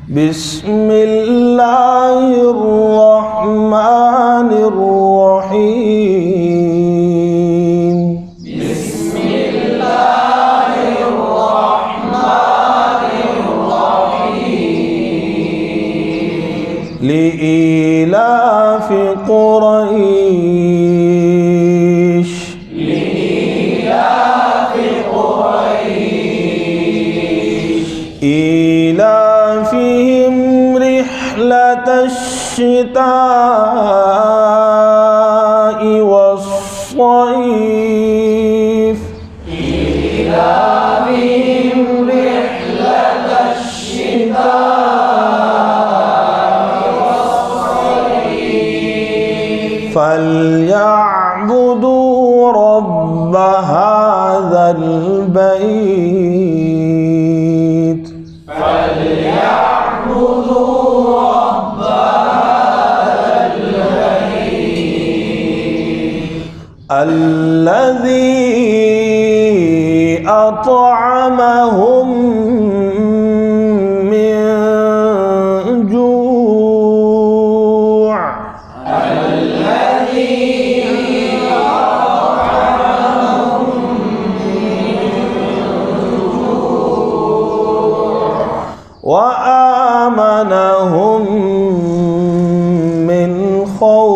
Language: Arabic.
بسم الله الرحمن الرحيم بسم الله الرحمن الرحيم لإيلاف قريش إيلافهم رحلة الشتاء والصيف إيلافهم رحلة الشتاء والصيف فليعبدوا رب هذا البيت فليعبدوا رب هذا البيت الذي أطعمهم من جوع وآمنهم من خوف.